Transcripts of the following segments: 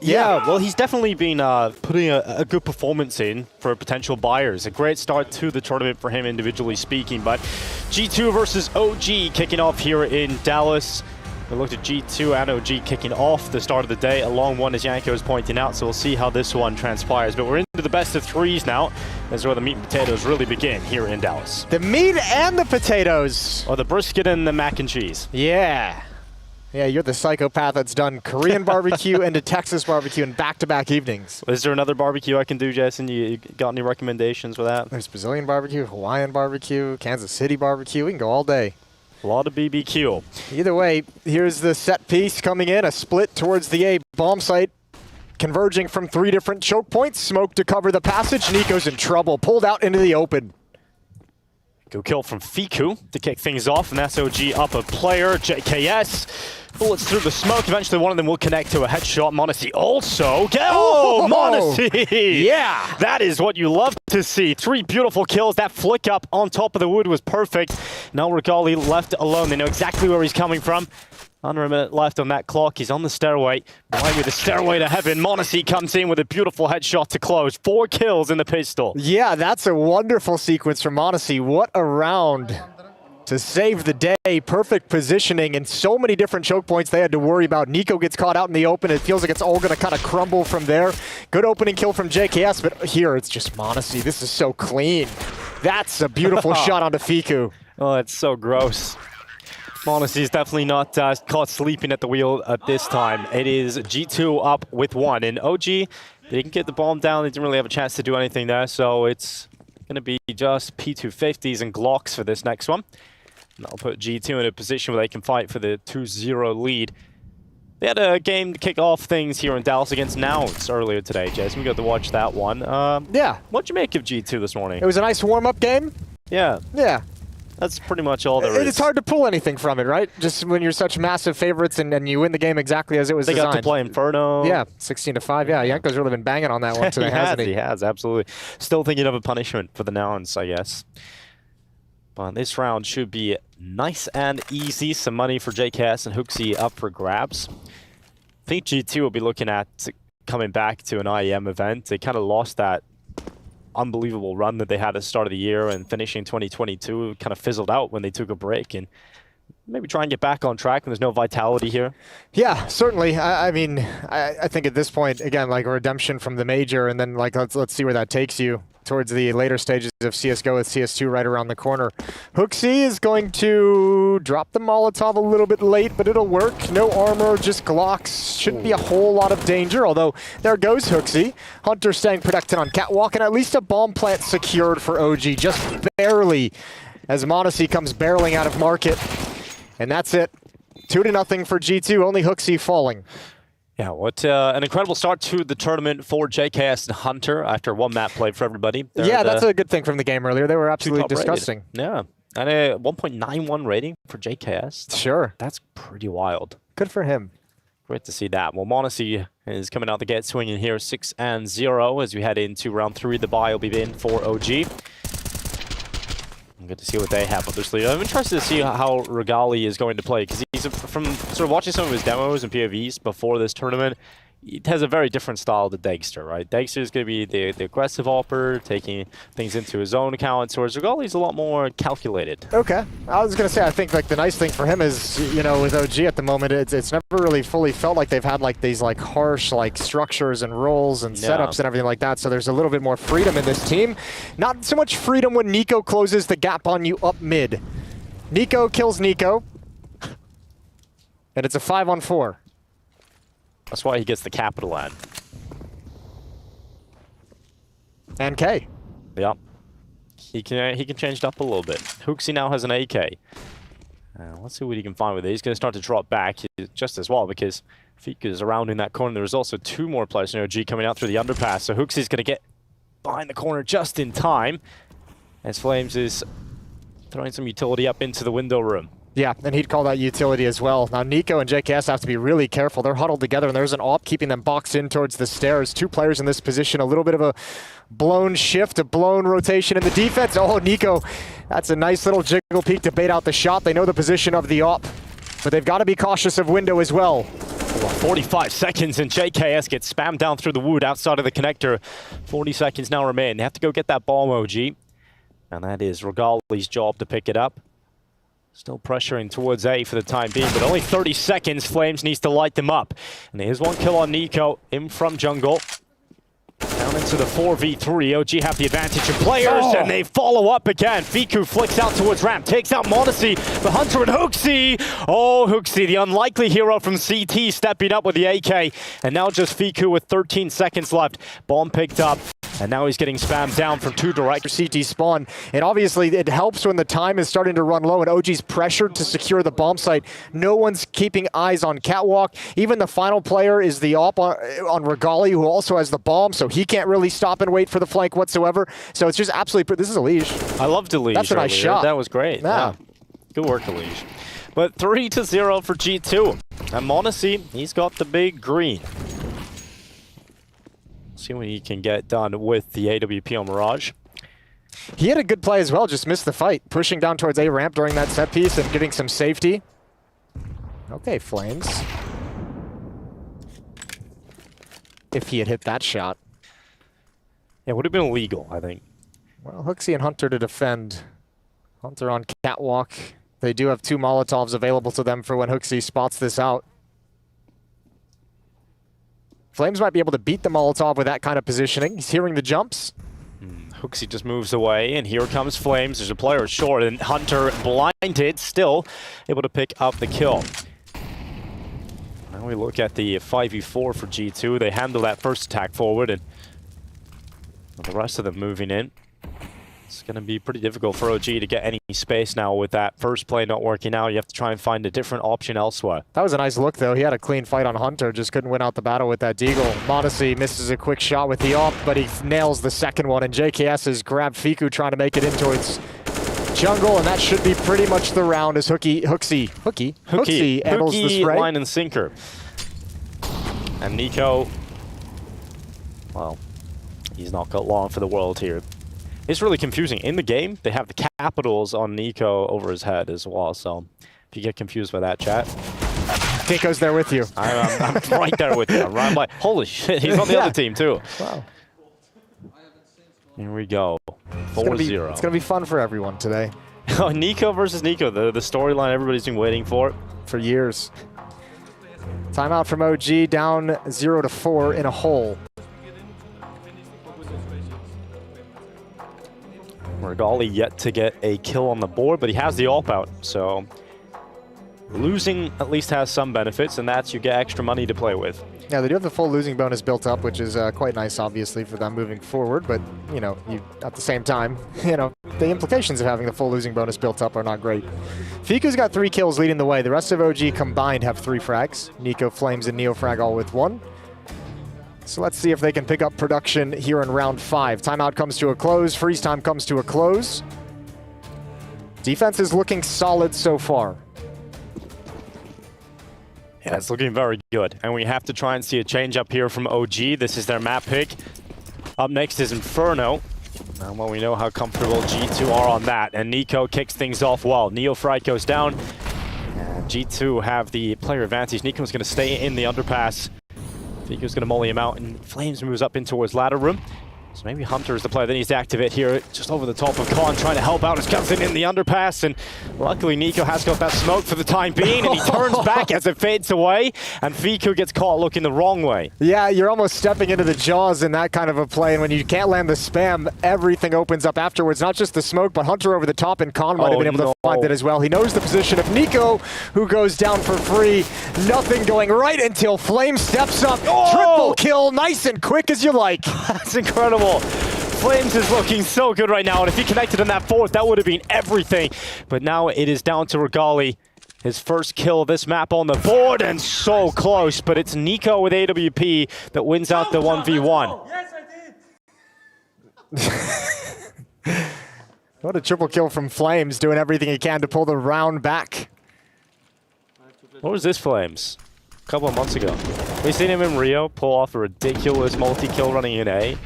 Yeah, well, he's definitely been putting a good performance in for potential buyers. A great start to the tournament for him, individually speaking. But G2 versus OG kicking off here in Dallas. We looked at G2 and OG kicking off the start of the day. A long one, as Yanko is pointing out, so we'll see how this one transpires. But we're into the best of threes now. That's where the meat and potatoes really begin here in Dallas. The meat and the potatoes. Or the brisket and the mac and cheese. Yeah. Yeah, you're the psychopath that's done Korean barbecue and a Texas barbecue in back-to-back evenings. Is there another barbecue I can do, Jason? You got any recommendations for that? There's Brazilian barbecue, Hawaiian barbecue, Kansas City barbecue. We can go all day. A lot of BBQ. Either way, here's the set piece coming in. A split towards the A bomb site. Converging from 3 different choke points. Smoke to cover the passage. Nico's in trouble. Pulled out into the open. Good kill from Fiku to kick things off, and that's OG up a player. JKS bullets through the smoke. Eventually one of them will connect to a headshot. m0NESY also. Oh, m0NESY! Yeah! That is what you love to see. 3 beautiful kills. That flick up on top of the wood was perfect. Now Regali left alone. They know exactly where he's coming from. Under a minute left on that clock. He's on the stairway. Right with the stairway to heaven. m0NESY comes in with a beautiful headshot to close. 4 kills in the pistol. Yeah, that's a wonderful sequence from m0NESY. What a round to save the day. Perfect positioning and so many different choke points they had to worry about. Nico gets caught out in the open. It feels like it's all going to kind of crumble from there. Good opening kill from JKS, but here it's just m0NESY. This is so clean. That's a beautiful shot onto Fiku. Oh, it's so gross. m0NESY is definitely not caught sleeping at the wheel at this time. It is G2 up with 1. And OG, they didn't get the bomb down. They didn't really have a chance to do anything there. So it's going to be just P250s and Glocks for this next one. And that'll put G2 in a position where they can fight for the 2-0 lead. They had a game to kick off things here in Dallas against Nouns earlier today, Jason. We got to watch that one. Yeah. What'd you make of G2 this morning? It was a nice warm-up game. Yeah. Yeah. That's pretty much all there is. It's hard to pull anything from it, right? Just when you're such massive favorites and you win the game exactly as it was designed. They got to play Inferno. Yeah, 16-5. Yeah, Yanko's really been banging on that one today, hasn't he? He has, absolutely. Still thinking of a punishment for the Nouns, I guess. But this round should be nice and easy. Some money for JKS and HooXi up for grabs. I think G2 will be looking at coming back to an IEM event. They kind of lost that unbelievable run that they had at the start of the year, and finishing 2022 kind of fizzled out when they took a break, and maybe try and get back on track when there's no vitality here. Yeah, certainly. I mean, I think at this point, again, like a redemption from the major, and then like let's see where that takes you towards the later stages of CSGO with CS2 right around the corner. HooXi is going to drop the Molotov a little bit late, but it'll work. No armor, just Glocks. Shouldn't be a whole lot of danger, although there goes HooXi. Hunter staying protected on Catwalk, and at least a bomb plant secured for OG, just barely, as m0NESY comes barreling out of market. And that's it. 2-0 for G2, only HooXi falling. Yeah, what an incredible start to the tournament for JKS and Hunter after one map play for everybody. Yeah, that's a good thing from the game earlier. They were absolutely disgusting. Yeah, and a 1.91 rating for JKS. Sure. That's pretty wild. Good for him. Great to see that. Well, m0NESY is coming out the gate swinging here, 6-0 as we head into round 3. The buy will be in for OG. Good to see what they have up their sleeve. I'm interested to see how Regali is going to play, because he's from sort of watching some of his demos and POVs before this tournament. He has a very different style to Dagster, right? Dagster is going to be the aggressive opper, taking things into his own account, whereas Regali's a lot more calculated. Okay. I was going to say, I think like the nice thing for him is, you know, with OG at the moment, it's never really fully felt like they've had like these like harsh like structures and roles and setups and everything like that. So there's a little bit more freedom in this team. Not so much freedom when Nico closes the gap on you up mid. Nico kills Nico, and it's a 5-on-4. That's why he gets the capital N. And K. Yeah. He can change it up a little bit. HooXi now has an AK. Let's see what he can find with it. He's going to start to drop back just as well, because Fiku is around in that corner. There's also 2 more players in OG coming out through the underpass. So HooXi's going to get behind the corner just in time, as Flames is throwing some utility up into the window room. Yeah, and he'd call that utility as well. Now, Nico and JKS have to be really careful. They're huddled together, and there's an AWP keeping them boxed in towards the stairs. 2 players in this position. A little bit of a blown shift, a blown rotation in the defense. Oh, Nico, that's a nice little jiggle peek to bait out the shot. They know the position of the AWP, but they've got to be cautious of window as well. 45 seconds and JKS gets spammed down through the wood outside of the connector. 40 seconds now remain. They have to go get that bomb, OG. And that is Regali's job to pick it up. Still pressuring towards A for the time being, but only 30 seconds. Flames needs to light them up. And here's one kill on Nico in from jungle. Down into the 4v3. OG have the advantage of players, and they follow up again. Fiku flicks out towards ramp, takes out m0NESY, but Hunter and HooXi. Oh, HooXi, the unlikely hero from CT, stepping up with the AK. And now just Fiku with 13 seconds left. Bomb picked up, and now he's getting spammed down from 2 direct. CT spawn, and obviously it helps when the time is starting to run low and OG's pressured to secure the bomb site. No one's keeping eyes on Catwalk. Even the final player is the op on Regali, who also has the bomb, so he can't really stop and wait for the flank whatsoever. So it's just absolutely, this is a leash. I love Delige. That's a nice shot. That was great. Yeah. Good work, Delige. But 3-0 for G2. And m0NESY, he's got the big green. See what he can get done with the AWP on Mirage. He had a good play as well, just missed the fight. Pushing down towards A ramp during that set piece and getting some safety. Okay, Flames. If he had hit that shot. Yeah, it would have been illegal, I think. Well, HooXi and Hunter to defend. Hunter on Catwalk. They do have 2 Molotovs available to them for when HooXi spots this out. Flames might be able to beat the Molotov with that kind of positioning. He's hearing the jumps. HooXi just moves away, and here comes Flames. There's a player short, and Hunter blinded, still able to pick up the kill. Now we look at the 5v4 for G2. They handle that first attack forward, and the rest of them moving in. It's going to be pretty difficult for OG to get any space now with that first play not working out. You have to try and find a different option elsewhere. That was a nice look, though. He had a clean fight on Hunter, just couldn't win out the battle with that deagle. m0NESY misses a quick shot with the op, but he nails the second one, and JKS has grabbed Fiku trying to make it in towards jungle, and that should be pretty much the round as HooXi handles the spray. Line and sinker. And Nico, well, he's not got long for the world here. It's really confusing. In the game, they have the capitals on Nico over his head as well, so if you get confused by that, chat. Kinko's there with you. I'm right there with you. I'm right by. Holy shit, he's on the other team too. Wow. Here we go. 4-0. It's going to be fun for everyone today. Oh, Nico versus Nico, the storyline everybody's been waiting for. For years. Timeout from OG, down 0-4 in a hole. Regali yet to get a kill on the board, but he has the AWP out, so losing at least has some benefits, and that's you get extra money to play with. Yeah, they do have the full losing bonus built up, which is quite nice, obviously, for them moving forward. But, you know, at the same time, you know, the implications of having the full losing bonus built up are not great. Fiku's got 3 kills leading the way. The rest of OG combined have 3 frags. Nico, Flames, and Neofrag all with 1. So let's see if they can pick up production here in round 5. Timeout comes to a close. Freeze time comes to a close. Defense is looking solid so far. Yeah, it's looking very good. And we have to try and see a change up here from OG. This is their map pick. Up next is Inferno. And well, we know how comfortable G2 are on that. And Nico kicks things off well. Neofrag goes down. And G2 have the player advantage. Nico's going to stay in the underpass. Fiku's going to molly him out, and Flames moves up in towards ladder room. So maybe Hunter is the player that needs to activate here, just over the top of Khan, trying to help out his cousin in the underpass. And luckily, Nico has got that smoke for the time being, and he turns back as it fades away, and Fiku gets caught looking the wrong way. Yeah, you're almost stepping into the jaws in that kind of a play, and when you can't land the spam, everything opens up afterwards. Not just the smoke, but Hunter over the top, and Khan might have been able to find that as well. He knows the position of Nico, who goes down for free. Nothing going right until Flame steps up. Triple kill, nice and quick as you like. That's incredible. Flames is looking so good right now, and if he connected in that fourth, that would have been everything. But now it is down to Regali. His first kill of this map on the board, and so close, but it's Nico with AWP that wins out the 1v1. Yes, I did! What a triple kill from Flames, doing everything he can to pull the round back. What was this Flames? A couple of months ago. We've seen him in Rio pull off a ridiculous multi-kill running in A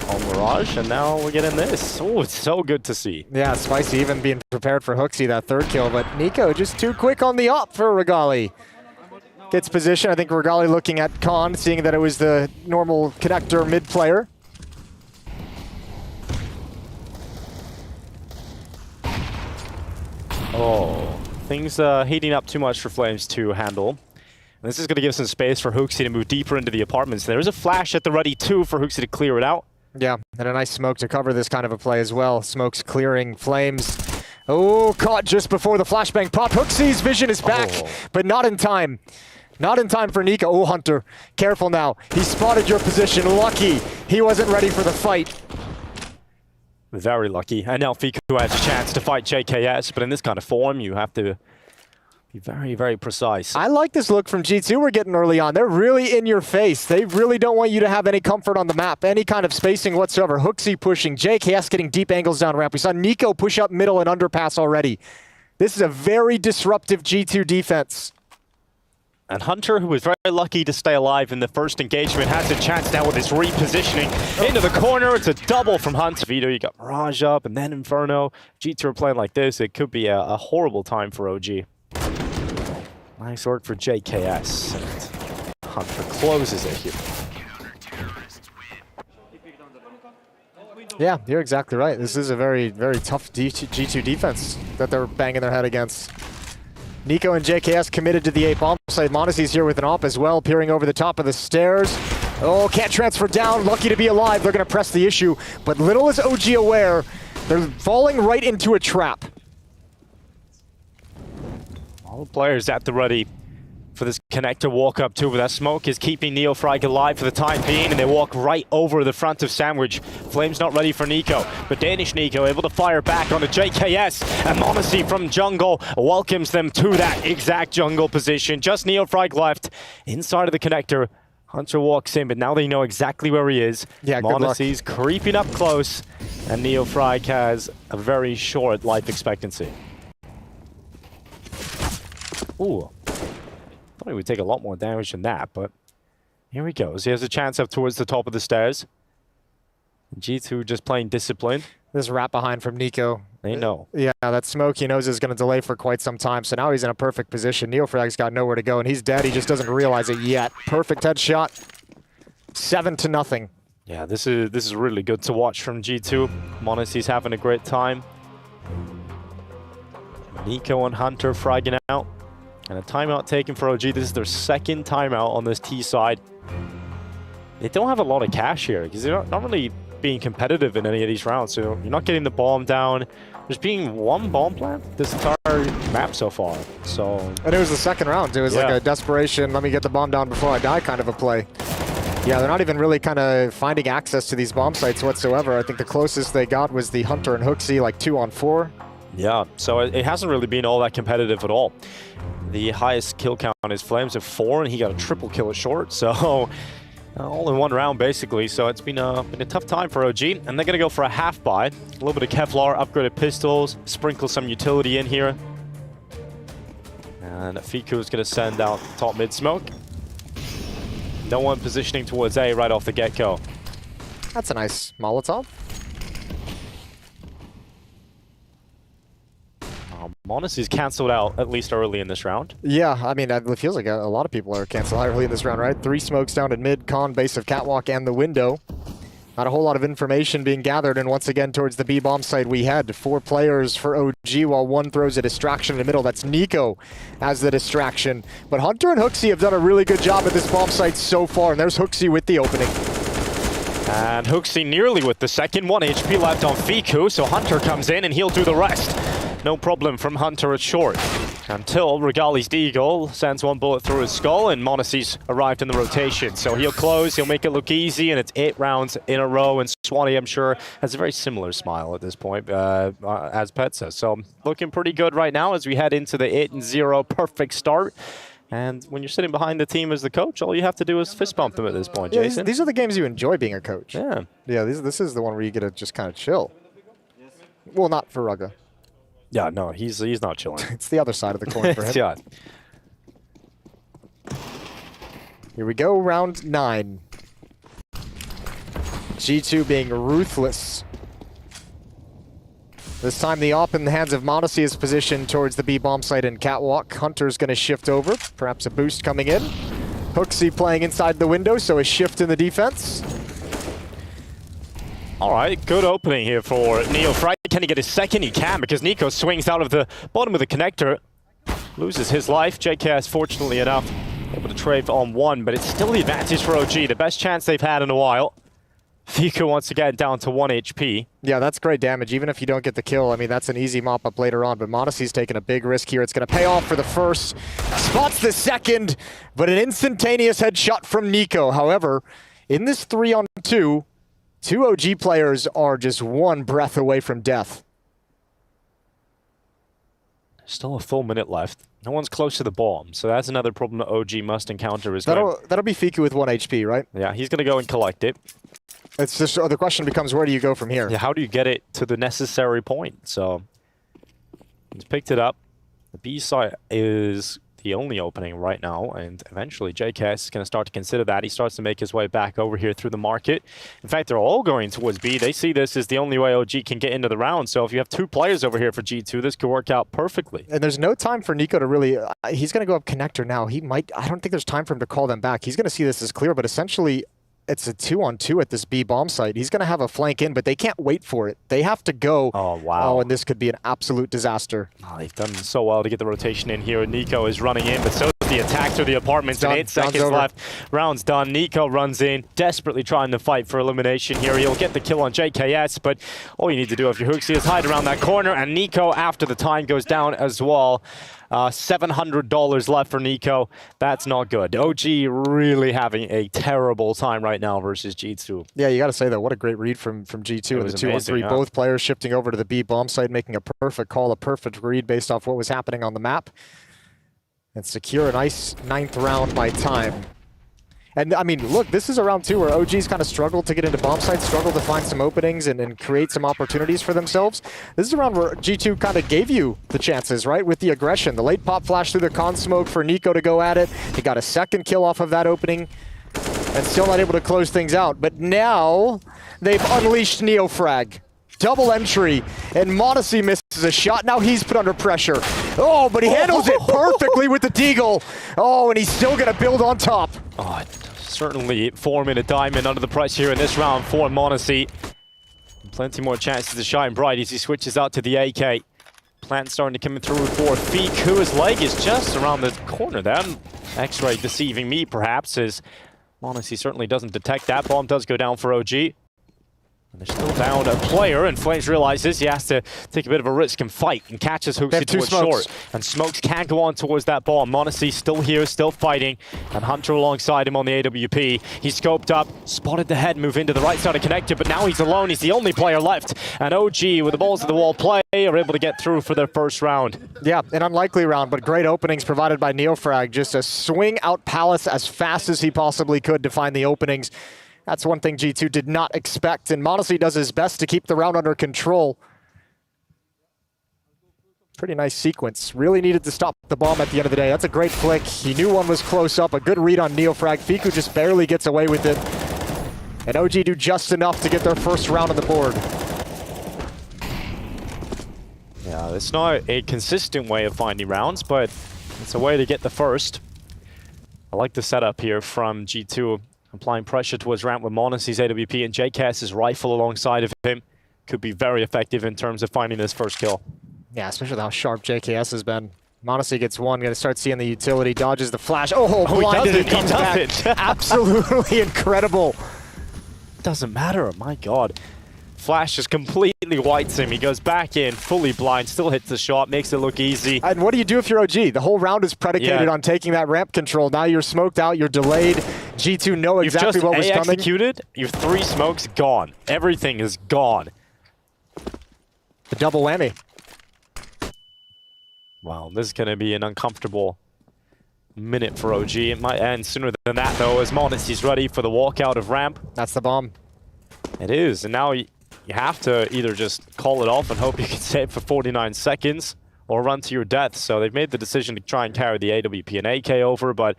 on Mirage, and now we're getting this. Oh, it's so good to see. Yeah, spicy, even being prepared for HooXi, that third kill, but Nico just too quick on the op for Regali. its position. I think Regali looking at Khan, seeing that it was the normal connector mid player. Oh, things heating up too much for Flames to handle. And this is going to give some space for Hooksy to move deeper into the apartments. There's a flash at the ready too for Hooksy to clear it out. Yeah, and a nice smoke to cover this kind of a play as well. Smoke's clearing Flames. Oh, caught just before the flashbang pop. Hooksy's vision is back, but not in time. Not in time for Nico. Oh, Hunter, careful now. He spotted your position. Lucky he wasn't ready for the fight. Very lucky. And now Fiku has a chance to fight JKS, but in this kind of form, you have to be very, very precise. I like this look from G2 we're getting early on. They're really in your face. They really don't want you to have any comfort on the map, any kind of spacing whatsoever. Hooksy pushing, JKS getting deep angles down ramp. We saw Nico push up middle and underpass already. This is a very disruptive G2 defense. And Hunter, who was very lucky to stay alive in the first engagement, has a chance now with his repositioning into the corner. It's a double from Hunter. Vito, you got Mirage up and then Inferno. G2 are playing like this. It could be a horrible time for OG. Nice work for JKS. And Hunter closes it here. Yeah, you're exactly right. This is a very, very tough G2 defense that they're banging their head against. Nico and JKS committed to the A bomb site. m0NESY's here with an op as well, peering over the top of the stairs. Oh, can't transfer down. Lucky to be alive. They're going to press the issue. But little is OG aware, they're falling right into a trap. All the players at the ready for this connector walk up too, but that smoke is keeping NeoFrag alive for the time being, and they walk right over the front of Sandwich. Flames not ready for Nico, but Danish Nico able to fire back onto JKS, and m0NESY from jungle welcomes them to that exact jungle position. Just NeoFrag left inside of the connector. Hunter walks in, but now they know exactly where he is. Yeah, m0NESY's creeping up close, and NeoFrag has a very short life expectancy. Ooh. Thought he would take a lot more damage than that, but here he goes. He has a chance up towards the top of the stairs. G2 just playing disciplined. This wrap behind from Nico. They know. Yeah, that smoke he knows is going to delay for quite some time, so now he's in a perfect position. NeoFrag's got nowhere to go, and he's dead. He just doesn't realize it yet. Perfect headshot. 7-0. Yeah, this is really good to watch from G2. m0NESY's having a great time. Nico and Hunter fragging out. And a timeout taken for OG. This is their second timeout on this T side. They don't have a lot of cash here because they're not really being competitive in any of these rounds. So you're not getting the bomb down. There's being one bomb plant this entire map so far. So. And it was the second round. It was like a desperation, let me get the bomb down before I die kind of a play. Yeah, they're not even really kind of finding access to these bomb sites whatsoever. I think the closest they got was the Hunter and Hooksy, like 2-on-4. Yeah, so it hasn't really been all that competitive at all. The highest kill count is Flames at 4, and he got a triple kill at short, so all in one round basically. So it's been a tough time for OG, and they're gonna go for a half buy. A little bit of Kevlar, upgraded pistols, sprinkle some utility in here. And Fiku is gonna send out top mid smoke. No one positioning towards A right off the get-go. That's a nice Molotov. m0NESY's cancelled out, at least early in this round. Yeah, I mean, it feels like a lot of people are canceled out early in this round, right? 3 smokes down at mid, con, base of Catwalk, and the window. Not a whole lot of information being gathered, and once again, towards the B bomb site, we head 4 players for OG, while one throws a distraction in the middle. That's Nico as the distraction. But Hunter and Hooksy have done a really good job at this bomb site so far, and there's Hooksy with the opening. And Hooksy nearly with the second. 1 HP left on Fiku, so Hunter comes in and he'll do the rest. No problem from Hunter at short. Until Regali's Deagle sends 1 bullet through his skull, and m0NESY's arrived in the rotation. So he'll close, he'll make it look easy, and it's 8 rounds in a row. And Swanee, I'm sure, has a very similar smile at this point, as Pet says. So looking pretty good right now as we head into the 8-0 perfect start. And when you're sitting behind the team as the coach, all you have to do is fist bump them at this point, Jason. These are the games you enjoy being a coach. Yeah. Yeah, this is the one where you get to just kind of chill. Well, not for Rugga. Yeah, no, he's not chilling. It's the other side of the coin for him. Yeah. Here we go, round 9. G2 being ruthless. This time the op in the hands of m0NESY is positioned towards the B bomb site and Catwalk. Hunter's going to shift over, perhaps a boost coming in. HooXi playing inside the window, so a shift in the defense. All right, good opening here for NeoFrag. Can he get his second? He can, because Nico swings out of the bottom of the connector. Loses his life. JKS, fortunately enough, able to trade on one, but it's still the advantage for OG. The best chance they've had in a while. Fiku wants to get down to 1 HP. Yeah, that's great damage. Even if you don't get the kill, I mean, that's an easy mop-up later on. But m0NESY's taking a big risk here. It's going to pay off for the first. Spots the second, but an instantaneous headshot from Nico. However, in this 3-on-2, two OG players are just one breath away from death. Still a full minute left. No one's close to the bomb, so that's another problem that OG must encounter. That'll be Fiku with 1 HP, right? Yeah, he's going to go and collect it. It's just the question becomes, where do you go from here? Yeah, how do you get it to the necessary point? So he's picked it up. The B site is the only opening right now, and eventually JKS is going to start to consider that. He starts to make his way back over here through the market. In fact, they're all going towards B. They see this as the only way OG can get into the round. So if you have two players over here for G2, this could work out perfectly. And there's no time for Nico to really... he's going to go up connector now. He might... I don't think there's time for him to call them back. He's going to see this as clear, but essentially... it's a 2-on-2 at this B bomb site. He's going to have a flank in, but they can't wait for it. They have to go. Oh, wow. Oh, and this could be an absolute disaster. Oh, they've done so well to get the rotation in here. Nico is running in, but so is the attack through the apartments. And 8 seconds left. Round's done. Nico runs in, desperately trying to fight for elimination here. He'll get the kill on JKS, but all you need to do if you're HooXi is hide around that corner. And Nico, after the time, goes down as well. $700 left for Nico. That's not good. OG really having a terrible time right now versus G2. Yeah, you got to say, though, what a great read from G2 in the 2-on-3. Yeah. Both players shifting over to the B bomb site, making a perfect call, a perfect read based off what was happening on the map. And secure a nice 9th round by time. And, I mean, look, this is a round 2 where OG's kind of struggled to get into bomb sites, struggled to find some openings and create some opportunities for themselves. This is a round where G2 kind of gave you the chances, right, with the aggression. The late pop flash through the con smoke for Nico to go at it. He got a second kill off of that opening and still not able to close things out. But now they've unleashed NeoFrag. Double entry, and m0NESY misses a shot. Now he's put under pressure. Oh, but he handles it perfectly with the deagle. Oh, and he's still going to build on top. Oh, certainly 4-minute diamond under the pressure here in this round for m0NESY. Plenty more chances to shine bright as he switches out to the AK. Plant starting to come through for Fiku. His leg is just around the corner there. X-ray deceiving me, perhaps, as m0NESY certainly doesn't detect that. Bomb does go down for OG. They're still down a player, and Flames realizes he has to take a bit of a risk and fight, and catches HooXi towards short. And Smokes can't go on towards that bomb. m0NESY still here, still fighting, and Hunter alongside him on the AWP. He's scoped up, spotted the head, move into the right side of connector, but now he's alone. He's the only player left. And OG, with the balls to the wall play, are able to get through for their first round. Yeah, an unlikely round, but great openings provided by NeoFrag. Just a swing out Palace as fast as he possibly could to find the openings. That's one thing G2 did not expect, and m0NESY does his best to keep the round under control. Pretty nice sequence. Really needed to stop the bomb at the end of the day. That's a great flick. He knew one was close up. A good read on NeoFrag. Fiku just barely gets away with it. And OG do just enough to get their first round on the board. Yeah, it's not a consistent way of finding rounds, but it's a way to get the first. I like the setup here from G2. Applying pressure towards ramp with m0NESY's AWP and JKS's rifle alongside of him. Could be very effective in terms of finding this first kill. Yeah, especially how sharp JKS has been. m0NESY gets one, gonna start seeing the utility, dodges the flash. Oh, blinded and comes back. Absolutely incredible. Doesn't matter, my God. Flash just completely whites him. He goes back in, fully blind, still hits the shot, makes it look easy. And what do you do if you're OG? The whole round is predicated on taking that ramp control. Now you're smoked out, you're delayed. G2 know exactly what was coming. Executed, you've 3 smokes gone. Everything is gone. The double whammy. Wow, this is going to be an uncomfortable minute for OG. It might end sooner than that, though, as m0NESY's ready for the walkout of ramp. That's the bomb. It is, and now you have to either just call it off and hope you can save for 49 seconds or run to your death. So they've made the decision to try and carry the AWP and AK over, but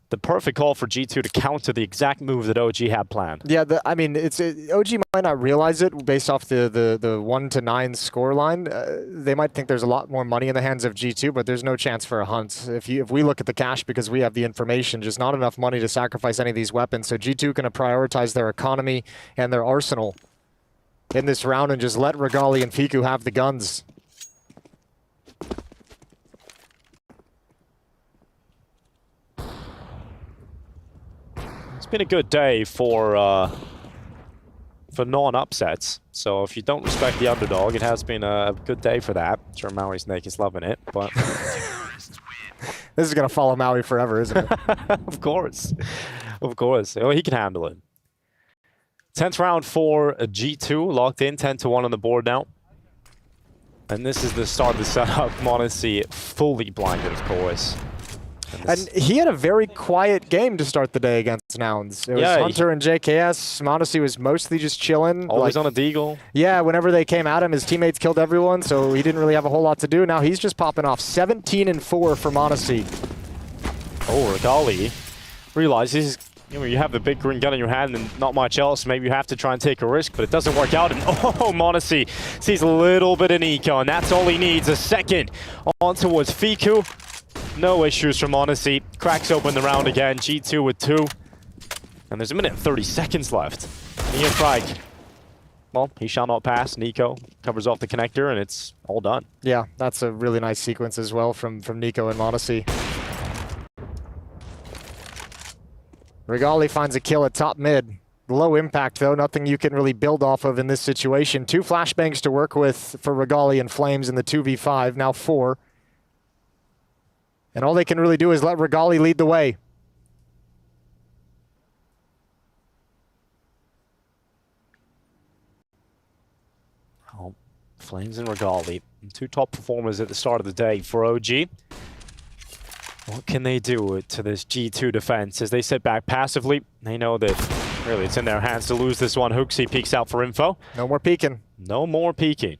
the perfect call for G2 to counter the exact move that OG had planned. Yeah, I mean, OG might not realize it based off the 1 to 9 score line. They might think there's a lot more money in the hands of G2, but there's no chance for a hunt. If we look at the cash because we have the information, just not enough money to sacrifice any of these weapons. So G2 going to prioritize their economy and their arsenal in this round and just let Regali and Fiku have the guns. It's been a good day for non-upsets. So if you don't respect the underdog, it has been a good day for that. I'm sure Maui Snake is loving it, but this is gonna follow Maui forever, isn't it? Of course, of course. Oh, he can handle it. 10th round for G2, locked in, 10-1 on the board now. And this is the start of the setup. m0NESY fully blinded, of course. And he had a very quiet game to start the day against Nouns. It was Hunter and JKS. m0NESY was mostly just chilling. Always on a deagle. Yeah, whenever they came at him, his teammates killed everyone, so he didn't really have a whole lot to do. Now he's just popping off 17-4 for m0NESY. Oh, Regali realizes you have the big green gun in your hand and not much else. Maybe you have to try and take a risk, but it doesn't work out. And oh, m0NESY sees a little bit of Nico, and that's all he needs. A second on towards Fiku. No issues from m0NESY. Cracks open the round again. G2 with 2. And there's a minute and 30 seconds left. Neofrag. Well, he shall not pass. Nico covers off the connector, and it's all done. Yeah, that's a really nice sequence as well from Nico and m0NESY. Regali finds a kill at top mid. Low impact, though. Nothing you can really build off of in this situation. 2 flashbangs to work with for Regali and Flames in the 2v5. Now 4. And all they can really do is let Regali lead the way. Oh, Flames and Regali, 2 top performers at the start of the day for OG. What can they do to this G2 defense as they sit back passively? They know that really it's in their hands to lose this one. HooXi peeks out for info. No more peeking. No more peeking.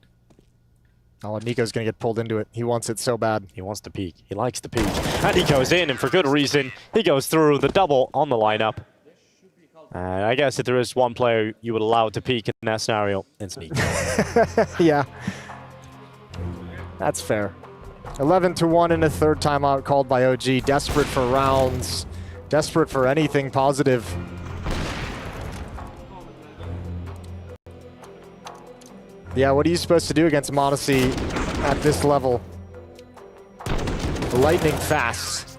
Oh, Nico's going to get pulled into it. He wants it so bad. He wants to peek. He likes to peek. And he goes in, and for good reason. He goes through the double on the lineup. And I guess if there is one player you would allow to peek in that scenario, it's Nico. Yeah. That's fair. 11-1 in a third timeout called by OG. Desperate for rounds. Desperate for anything positive. Yeah, what are you supposed to do against m0NESY at this level? Lightning fast.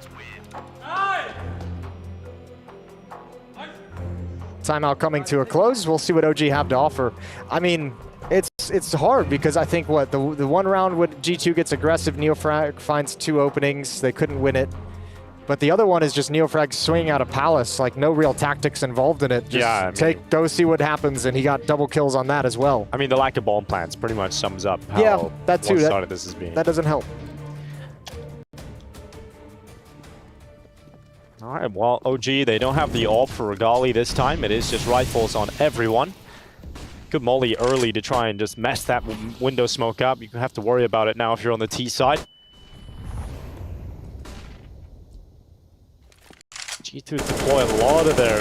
Timeout coming to a close. We'll see what OG have to offer. I mean, it's hard because I think the one round when G2 gets aggressive, Neofrag finds 2 openings. They couldn't win it. But the other one is just Neofrag swinging out of Palace, like no real tactics involved in it. Just go see what happens, and he got double kills on that as well. I mean, the lack of bomb plans pretty much sums up how that too. one-sided this has been. That doesn't help. All right, well, OG, they don't have the AWP for Regali this time. It is just rifles on everyone. Good molly early to try and just mess that window smoke up. You have to worry about it now if you're on the T side. G2 deploy a lot of their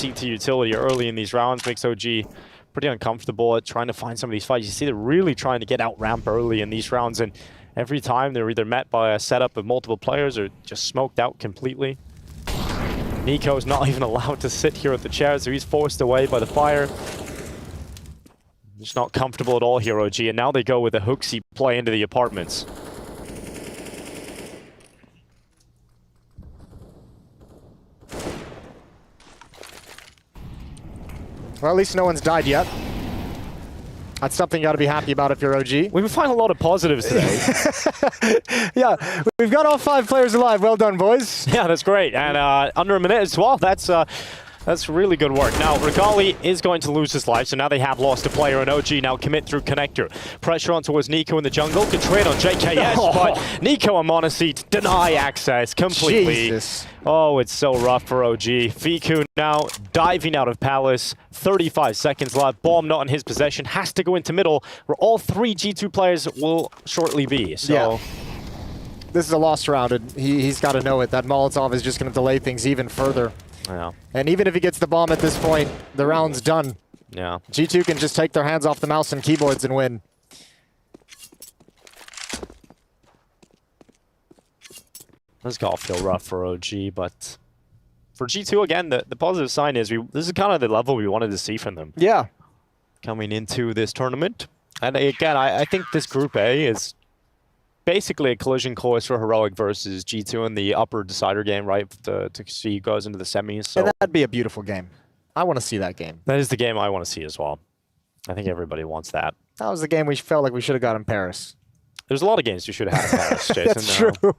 CT utility early in these rounds, makes OG pretty uncomfortable at trying to find some of these fights. You see they're really trying to get out ramp early in these rounds, and every time they're either met by a setup of multiple players or just smoked out completely. Nico's not even allowed to sit here at the chair, so he's forced away by the fire. Just not comfortable at all here, OG, and now they go with a HooXi play into the apartments. Well, at least no one's died yet. That's something you got to be happy about if you're OG. We've been finding a lot of positives today. Yeah, we've got all 5 players alive. Well done, boys. Yeah, that's great. And under a minute as well. That's really good work. Now, Regali is going to lose his life, so now they have lost a player, and OG now commit through connector. Pressure on towards Nico in the jungle. Good trade on JKS, but Nico and m0NESY deny access completely. Jesus. Oh, it's so rough for OG. Fiku now diving out of Palace. 35 seconds left. Bomb not in his possession. Has to go into middle, where all 3 G2 players will shortly be. So, this is a lost round, and he's got to know it. That Molotov is just going to delay things even further. Yeah. And even if he gets the bomb at this point, the round's done. Yeah. G2 can just take their hands off the mouse and keyboards and win. This gotta feel rough for OG, but for G2 again, the positive sign is this is kind of the level we wanted to see from them. Yeah. Coming into this tournament. And again, I think this Group A is basically a collision course for Heroic versus G2 in the upper decider game, right? To see who goes into the semis. So And that'd be a beautiful game. I want to see that game. that is the game I want to see as well. I think everybody wants that. That was the game we felt like we should have got in Paris. There's a lot of games we should have had in Paris, Jason. That's true.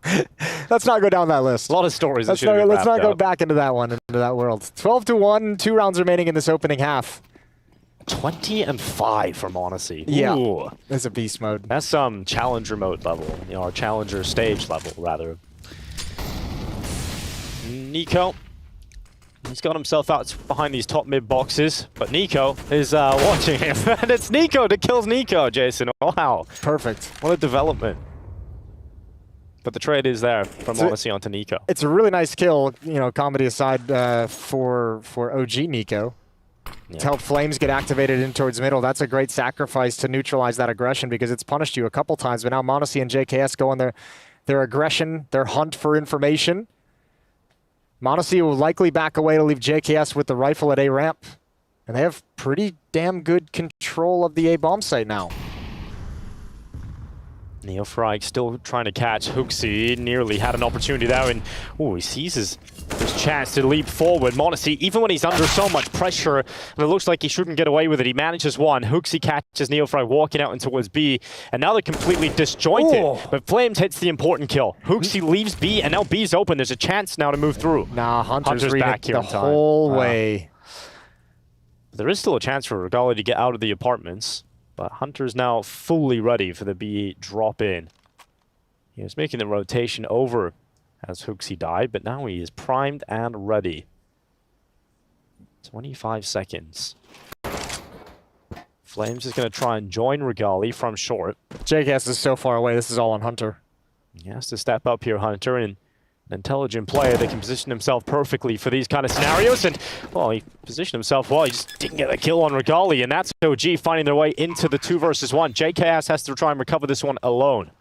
Let's not go down that list. A lot of stories that Let's should have been let's not wrapped go up. back into that one, into that world. 12-1, 2 rounds remaining in this opening half. 20-5 from Odyssey. Yeah. Ooh. It's a beast mode. That's some challenger mode level, or challenger stage level, rather. Nico, he's got himself out behind these top mid boxes, but Nico is watching him. And it's Nico that kills Nico, Jason. Wow. Perfect. What a development. But the trade is there from Odyssey onto Nico. It's a really nice kill, comedy aside, for OG Nico. Yeah. To help Flames get activated in towards middle. That's a great sacrifice to neutralize that aggression because it's punished you a couple times, but now m0NESY and JKS go on their aggression, their hunt for information. m0NESY will likely back away to leave JKS with the rifle at A ramp. And they have pretty damn good control of the A bomb site now. Neofrag still trying to catch HooXi. Nearly had an opportunity there, and he sees his chance to leap forward. m0NESY, even when he's under so much pressure, and it looks like he shouldn't get away with it, he manages one. HooXi catches Neofrag walking out in towards B, and now they're completely disjointed. Ooh. But Flames hits the important kill. HooXi leaves B, and now B's open. There's a chance now to move through. Nah, Hunter's back here the in time. whole way. There is still a chance for Regali to get out of the apartments. But Hunter's now fully ready for the B drop in. He was making the rotation over as HooXi died, but now he is primed and ready. 25 seconds. Flames is going to try and join Regali from short. JKS is so far away. This is all on Hunter. He has to step up here, Hunter, and an intelligent player that can position himself perfectly for these kind of scenarios. And, well, he positioned himself well. He just didn't get a kill on Regali, and that's OG finding their way into the 2 versus 1. JKS has to try and recover this one alone.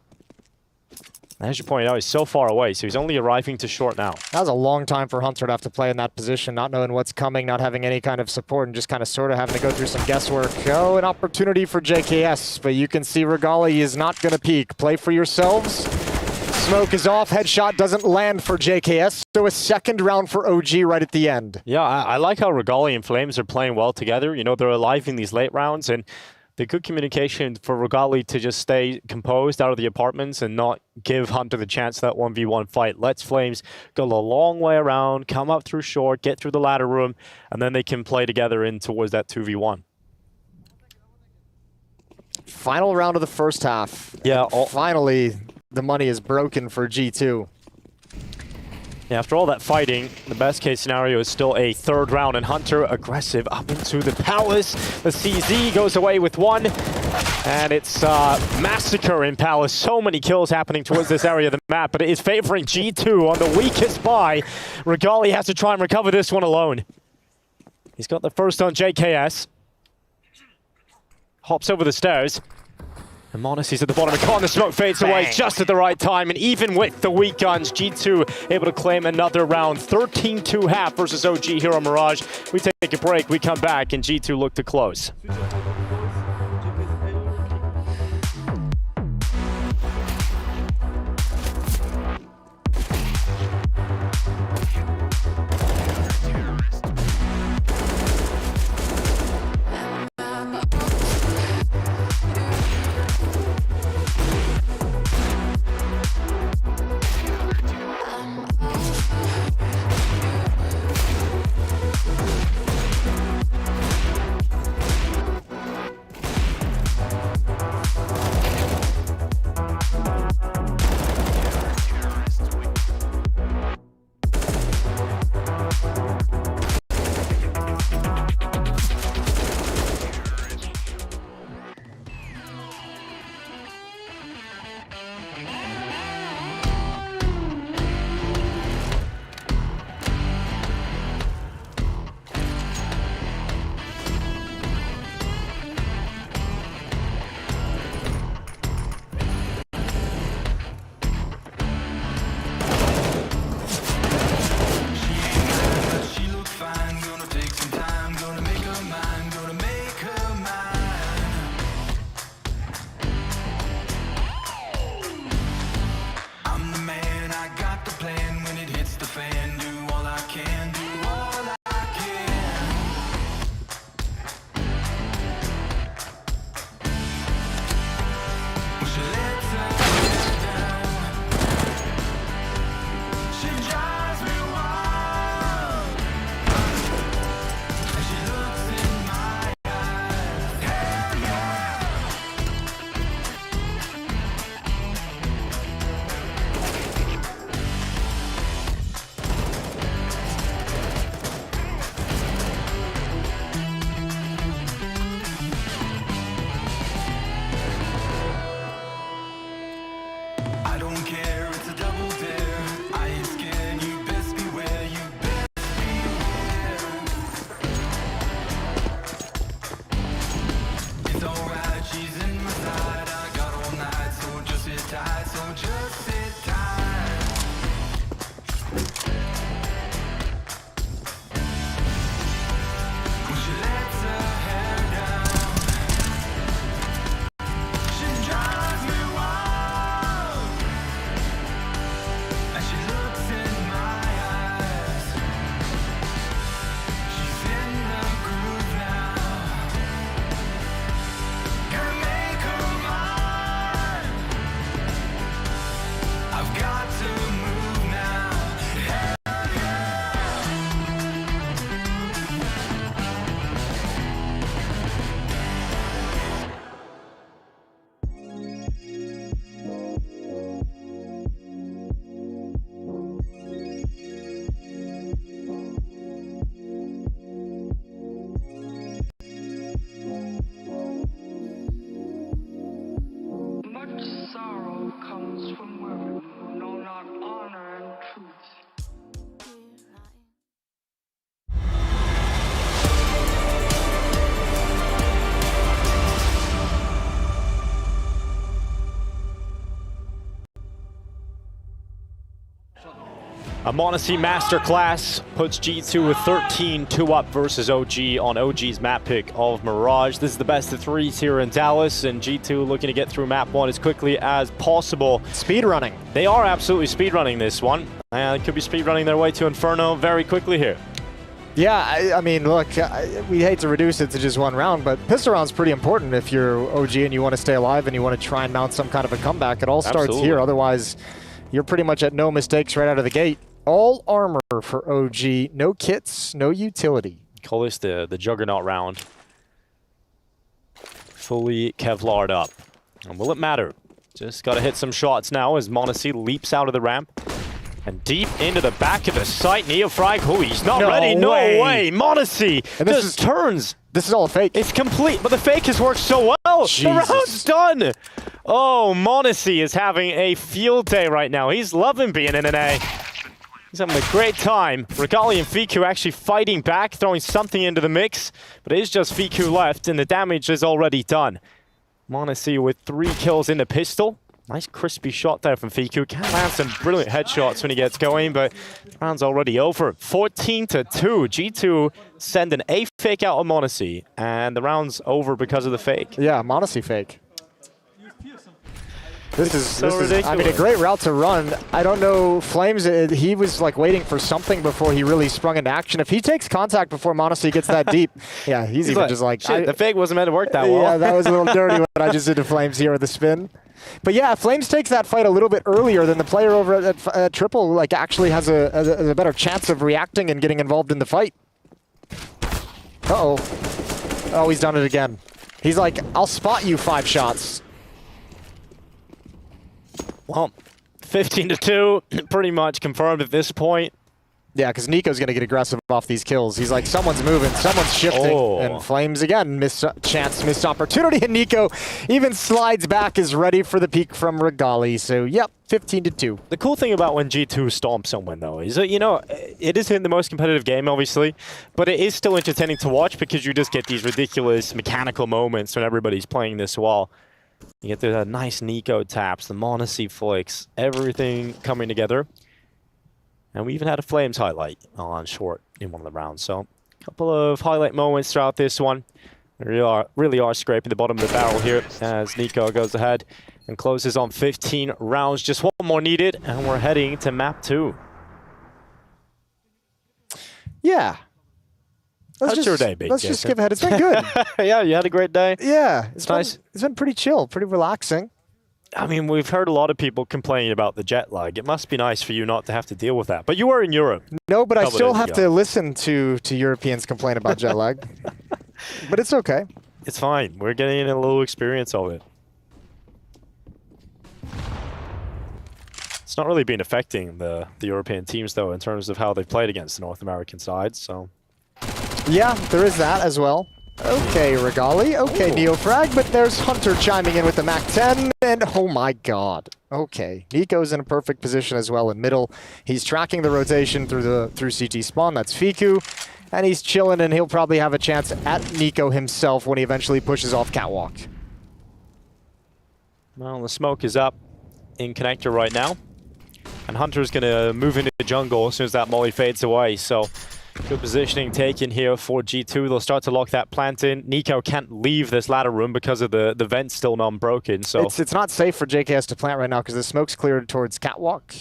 As you pointed out, he's so far away, so he's only arriving to short now. That was a long time for Hunter to have to play in that position, not knowing what's coming, not having any kind of support, and just kind of sort of having to go through some guesswork. Oh, an opportunity for JKS, but you can see Regali is not going to peek. Play for yourselves. Smoke is off, headshot doesn't land for JKS, so a second round for OG right at the end. Yeah, I like how Regali and Flames are playing well together. They're alive in these late rounds, and the good communication for Regali to just stay composed out of the apartments and not give Hunter the chance that 1v1 fight. Lets Flames go a long way around, come up through short, get through the ladder room, and then they can play together in towards that 2v1. Final round of the first half. Yeah, finally, the money is broken for G2. Yeah, after all that fighting, the best case scenario is still a 3rd round, and Hunter aggressive up into the Palace. The CZ goes away with 1, and it's massacre in Palace. So many kills happening towards this area of the map, but it is favoring G2 on the weakest buy. Regali has to try and recover this one alone. He's got the first on JKS. Hops over the stairs. And m0NESY's at the bottom of the corner. The smoke fades away just at the right time. And even with the weak guns, G2 able to claim another round. 13-2 half versus OG here on Mirage. We take a break. We come back, and G2 look to close. and I got the plan. When it hits the fan, do all I can, do all I can. When she lets her head down, she drives me wild. And she looks in my eyes. Hell yeah. I don't care, it's a double dare. I ain't scared, you best beware, you best beware. It's alright, she's in my side. I got all night, so just sit tight, so just sit tight. When she lets her hair down, she drives me wild. And she looks in my eyes. She's in the groove now. Gonna make her mine. I've got to move now. Hell Much sorrow comes from women who know not honor and truth. A m0NESY masterclass puts G2 with 13-2 up versus OG on OG's map pick of Mirage. This is the best of threes here in Dallas, and G2 looking to get through map 1 as quickly as possible. Speed running. They are absolutely speedrunning this one, and could be speedrunning their way to Inferno very quickly here. Yeah, I mean, look, we hate to reduce it to just one round, but pistol round's pretty important if you're OG and you want to stay alive and you want to try and mount some kind of a comeback. It all starts Absolutely. here, otherwise you're pretty much at no mistakes right out of the gate. All armor for OG, no kits, no utility. Call this the Juggernaut round. Fully Kevlar'd up. And will it matter? Just got to hit some shots now as m0NESY leaps out of the ramp. And deep into the back of the site, Neofrag, oh, he's not ready, no way. m0NESY And this just turns. This is all fake. It's complete, but the fake has worked so well. Jesus. The round's done. Oh, m0NESY is having a field day right now. He's loving being in an A. He's having a great time. Regali and Fiku actually fighting back, throwing something into the mix, but it is just Fiku left, and the damage is already done. m0NESY with 3 kills in the pistol. Nice crispy shot there from Fiku. Can land some brilliant headshots when he gets going, but the round's already over. 14-2. G2 send an A fake out of m0NESY, and the round's over because of the fake. Yeah, m0NESY fake. This is, ridiculous. I mean, a great route to run. I don't know, Flames, he was like waiting for something before he really sprung into action. If he takes contact before m0NESY gets that deep, yeah, he's even just like... shit, the fake wasn't meant to work that well. Yeah, that was a little dirty what I just did to Flames here with the spin. But yeah, Flames takes that fight a little bit earlier than the player over at Triple, like actually has a better chance of reacting and getting involved in the fight. Uh-oh. Oh, he's done it again. He's like, I'll spot you 5 shots. Well, 15-2, pretty much confirmed at this point. Yeah, because Nico's going to get aggressive off these kills. He's like, someone's moving, someone's shifting. Oh. And Flames again, missed opportunity. And Nico even slides back, is ready for the peek from Regali. So, yep, 15-2. The cool thing about when G2 stomps someone, though, is that, you know, it isn't the most competitive game, obviously, but it is still entertaining to watch because you just get these ridiculous mechanical moments when everybody's playing this well. You get the nice Nico taps, the m0NESY flicks, everything coming together. And we even had a Flames highlight on short in one of the rounds. So a couple of highlight moments throughout this one. They really are scraping the bottom of the barrel here as Nico goes ahead and closes on 15 rounds. Just one more needed, and we're heading to map 2. Yeah. How's your day, Big Let's just Jason? skip ahead. It's been good. Yeah, you had a great day? Yeah. It's Nice. It's been pretty chill, pretty relaxing. I mean, we've heard a lot of people complaining about the jet lag. It must be nice for you not to have to deal with that. But you were in Europe. No, but I Couple still days have ago. to listen to Europeans complain about jet lag. But it's okay. It's fine. We're getting a little experience of it. It's not really been affecting the European teams, though, in terms of how they've played against the North American side. So Yeah, there is that as well. Okay, Regali. Okay, Neofrag, but there's Hunter chiming in with the MAC-10, and oh my god. Okay, Nico's in a perfect position as well in middle. He's tracking the rotation through CT spawn. That's Fiku, and he's chilling, and he'll probably have a chance at Nico himself when he eventually pushes off Catwalk. well, the smoke is up in connector right now, and Hunter's going to move into jungle as soon as that molly fades away. So good positioning taken here for G2. They'll start to lock that plant in. Nico can't leave this ladder room because of the vent still non-broken. So It's not safe for JKS to plant right now because the smoke's cleared towards Catwalk.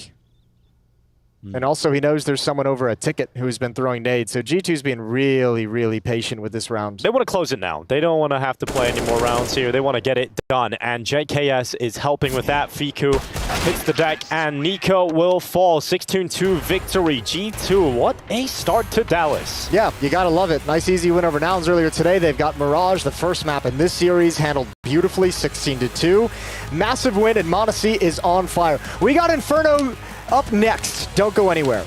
And also he knows there's someone over at Ticket who's been throwing nades. So G2's being really, really patient with this round. they want to close it now. They don't want to have to play any more rounds here. They want to get it done. And JKS is helping with that. Fiku hits the deck and Nico will fall. 6-2 victory. G2, what a start to Dallas. Yeah, you gotta love it. Nice easy win over Nouns earlier today. They've got Mirage, the first map in this series, handled beautifully, 16-2. Massive win, and Monacy is on fire. We got Inferno up next. Don't go anywhere.